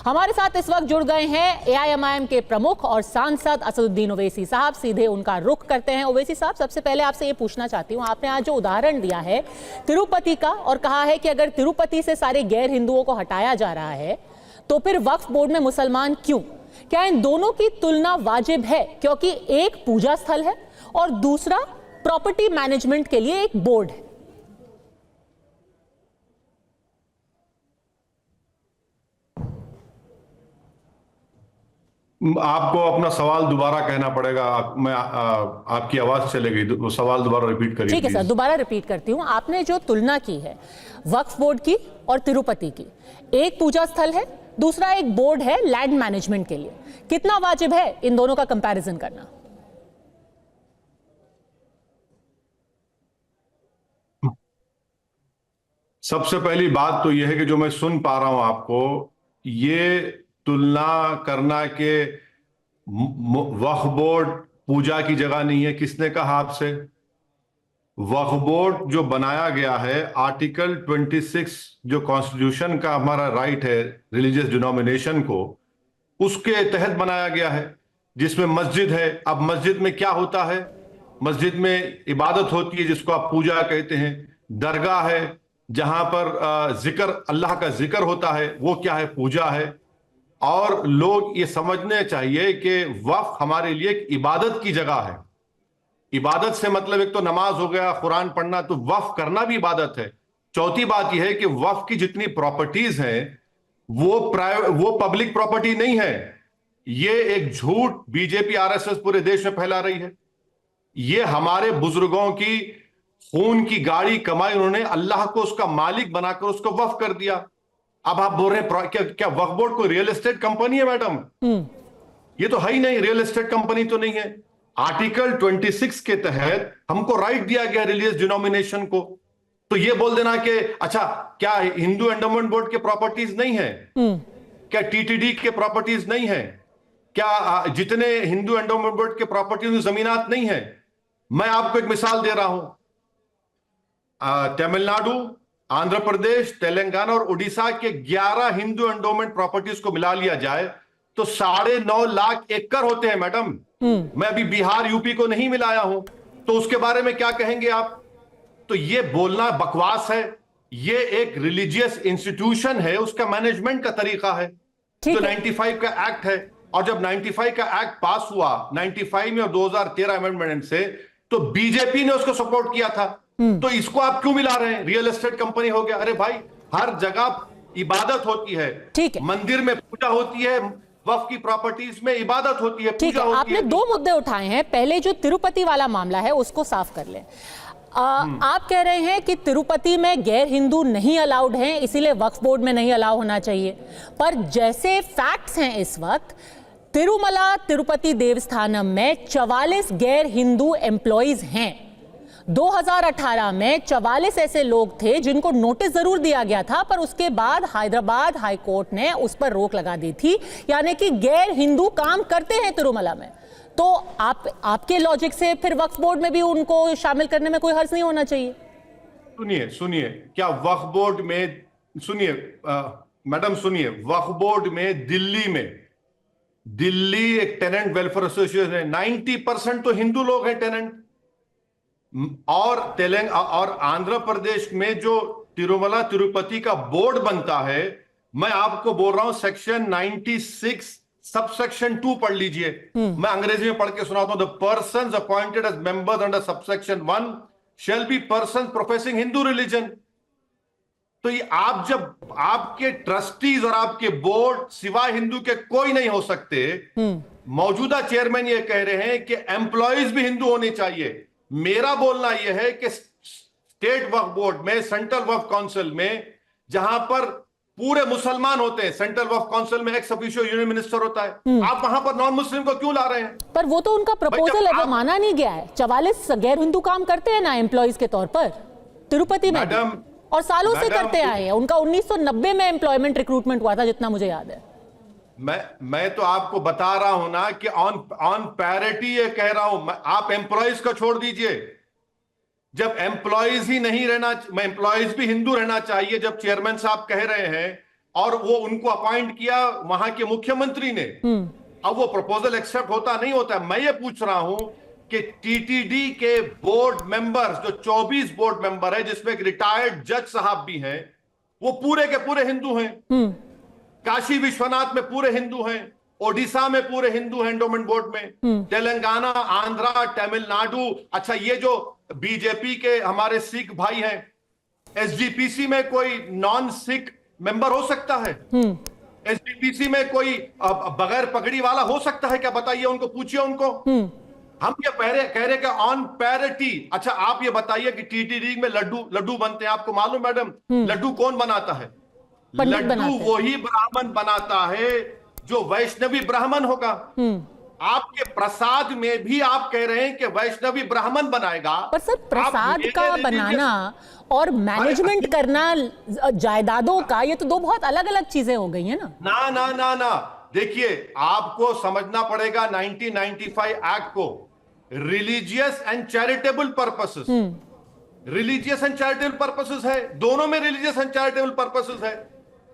हमारे साथ इस वक्त जुड़ गए हैं एआईएमआईएम के प्रमुख और सांसद असदुद्दीन ओवैसी साहब। सीधे उनका रुख करते हैं। ओवैसी साहब, सबसे पहले आपसे ये पूछना चाहती हूँ, आपने आज जो उदाहरण दिया है तिरुपति का और कहा है कि अगर तिरुपति से सारे गैर हिंदुओं को हटाया जा रहा है तो फिर वक्फ बोर्ड में मुसलमान क्यों? क्या इन दोनों की तुलना वाजिब है? क्योंकि एक पूजा स्थल है और दूसरा प्रॉपर्टी मैनेजमेंट के लिए एक बोर्ड है। आपको अपना सवाल दोबारा कहना पड़ेगा। आपकी आवाज चले गई, वो सवाल दोबारा रिपीट करिए। ठीक है सर, दोबारा रिपीट करती हूँ। आपने जो तुलना की है वक्फ बोर्ड की और तिरुपति की, एक पूजा स्थल है, दूसरा एक बोर्ड है लैंड मैनेजमेंट के लिए, कितना वाजिब है इन दोनों का कंपैरिजन करना? सबसे पहली बात तो यह है कि जो मैं सुन पा रहा हूं आपको, ये तुलना करना के वक्फ बोर्ड पूजा की जगह नहीं है, किसने कहा आपसे? वक्फ बोर्ड जो बनाया गया है आर्टिकल 26 जो कॉन्स्टिट्यूशन का हमारा राइट है रिलीजियस डिनोमिनेशन को, उसके तहत बनाया गया है, जिसमें मस्जिद है। अब मस्जिद में क्या होता है? मस्जिद में इबादत होती है जिसको आप पूजा कहते हैं। दरगाह है जहां पर जिक्र, अल्लाह का जिक्र होता है, वो क्या है? पूजा है। और लोग ये समझने चाहिए कि वक्फ हमारे लिए एक इबादत की जगह है। इबादत से मतलब एक तो नमाज हो गया, कुरान पढ़ना, तो वक्फ करना भी इबादत है। चौथी बात यह है कि वक्फ की जितनी प्रॉपर्टीज हैं वो पब्लिक प्रॉपर्टी नहीं है। ये एक झूठ बीजेपी आरएसएस पूरे देश में फैला रही है। ये हमारे बुजुर्गों की खून की गाड़ी कमाई, उन्होंने अल्लाह को उसका मालिक बनाकर उसको वक्फ कर दिया। अब आप बोल रहे हैं क्या वक्फ बोर्ड कोई रियल एस्टेट कंपनी है? मैडम, ये तो है ही नहीं, रियल एस्टेट कंपनी तो नहीं है। आर्टिकल 26 के तहत हमको राइट दिया गया रिलीजियस डिनोमिनेशन को। तो ये बोल देना कि अच्छा, क्या हिंदू एंडोमेंट बोर्ड के प्रॉपर्टीज नहीं है? क्या टीटीडी के प्रॉपर्टीज नहीं है? क्या जितने हिंदू एंडोमेंट बोर्ड के प्रॉपर्टीज जमीनात नहीं है? मैं आपको एक मिसाल दे रहा हूं। तमिलनाडु, आंध्र प्रदेश, तेलंगाना और उड़ीसा के 11 हिंदू एंडोमेंट प्रॉपर्टीज को मिला लिया जाए तो 9.5 लाख एकड़ होते हैं। मैडम, मैं अभी बिहार यूपी को नहीं मिलाया हूं, तो उसके बारे में क्या कहेंगे आप? तो ये बोलना बकवास है। ये एक रिलीजियस इंस्टीट्यूशन है, उसका मैनेजमेंट का तरीका है। तो 95 का एक्ट है, और जब 95 का एक्ट पास हुआ 95 में और 2013 अमेंडमेंट से, तो बीजेपी ने उसको सपोर्ट किया था। तो इसको आप क्यों मिला रहे हैं? रियल एस्टेट कंपनी हो गया। अरे भाई, हर जगह इबादत होती है। ठीक है, मंदिर में पूजा होती है, वक्फ की प्रॉपर्टीज में इबादत होती है, ठीक है। आपने दो मुद्दे उठाए हैं, पहले जो तिरुपति वाला मामला है उसको साफ कर लें। आप कह रहे हैं कि तिरुपति में गैर हिंदू नहीं अलाउड हैं, इसीलिए वक्फ बोर्ड में नहीं अलाउ होना चाहिए। पर जैसे फैक्ट्स हैं इस वक्त, तिरुमला तिरुपति देवस्थानम में 44 गैर हिंदू एम्प्लॉइज हैं। 2018 में 44 ऐसे लोग थे जिनको नोटिस जरूर दिया गया था, पर उसके बाद हैदराबाद हाई कोर्ट ने उस पर रोक लगा दी थी। यानी कि गैर हिंदू काम करते हैं तिरुमला में। तो आपके लॉजिक से फिर वक्फ बोर्ड में भी उनको शामिल करने में कोई हर्ज नहीं होना चाहिए? सुनिए, क्या वक्फ बोर्ड में, सुनिए मैडम, सुनिए, वक्फ बोर्ड में दिल्ली एक टेनेंट वेलफेयर एसोसिएशन है, 90% तो हिंदू लोग हैं टेनेंट। और और आंध्र प्रदेश में जो तिरुमला तिरुपति का बोर्ड बनता है, मैं आपको बोल रहा हूं सेक्शन 96 सबसेक्शन 2 पढ़ लीजिए। मैं अंग्रेजी में पढ़ के सुनाता हूं। The persons appointed as members under subsection 1 shall be persons professing Hindu religion. तो ये आप, जब आपके ट्रस्टीज और आपके बोर्ड सिवाय हिंदू के कोई नहीं हो सकते, मौजूदा चेयरमैन ये कह रहे हैं कि एम्प्लॉइज भी हिंदू होने चाहिए। मेरा बोलना यह है कि स्टेट वक्फ बोर्ड में, सेंट्रल वक्फ काउंसिल में, जहां पर पूरे मुसलमान होते हैं, सेंट्रल वक्फ काउंसिल में एक्स ऑफिशियो यूनियन मिनिस्टर होता है, आप वहां पर नॉन मुस्लिम को क्यों ला रहे हैं? पर वो तो उनका प्रपोजल है, वो माना नहीं गया है। 44 गैर हिंदू काम करते हैं ना एम्प्लॉइज के तौर पर तिरुपति में, और सालों से करते आए हैं। उनका 1990 में एम्प्लॉयमेंट रिक्रूटमेंट हुआ था, जितना मुझे याद है। मैं तो आपको बता रहा हूं ना कि ऑन पैरिटी ये कह रहा हूं। आप एम्प्लॉइज को छोड़ दीजिए। जब एम्प्लॉइज ही नहीं रहना, मैं एम्प्लॉइज भी हिंदू रहना चाहिए, जब चेयरमैन साहब कह रहे हैं, और वो उनको अपॉइंट किया वहां के मुख्यमंत्री ने। अब वो प्रपोजल एक्सेप्ट होता नहीं होता, मैं ये पूछ रहा हूं कि टीटीडी के बोर्ड मेंबर्स, जो 24 बोर्ड मेंबर है जिसमें एक रिटायर्ड जज साहब भी हैं, वो पूरे के पूरे हिंदू हैं। काशी विश्वनाथ में पूरे हिंदू हैं, ओडिशा में पूरे हिंदू हैं एंडोमेंट बोर्ड में, तेलंगाना, आंध्रा, तमिलनाडु। अच्छा, ये जो बीजेपी के हमारे सिख भाई हैं, एसजीपीसी में कोई नॉन सिख मेंबर हो सकता है? एसजीपीसी में कोई बगैर पगड़ी वाला हो सकता है क्या? बताइए, उनको पूछिए उनको। हम ये कह रहे कि ऑन पैरिटी। अच्छा, आप ये बताइए कि टीटीडी में लड्डू बनते हैं, आपको मालूम मैडम लड्डू कौन बनाता है? लड्डू वही ब्राह्मण बनाता है जो वैष्णवी ब्राह्मण होगा। आपके प्रसाद में भी आप कह रहे हैं कि वैष्णवी ब्राह्मण बनाएगा। पर सर, प्रसाद का बनाना और मैनेजमेंट करना जायदादों का, ये तो दो बहुत अलग अलग चीजें हो गई है ना। ना ना ना ना, देखिए, आपको समझना पड़ेगा 1995 एक्ट को। Religious and charitable purposes, religious and charitable purposes है, दोनों में रिलीजियस एंड चैरिटेबल पर्पसेस है।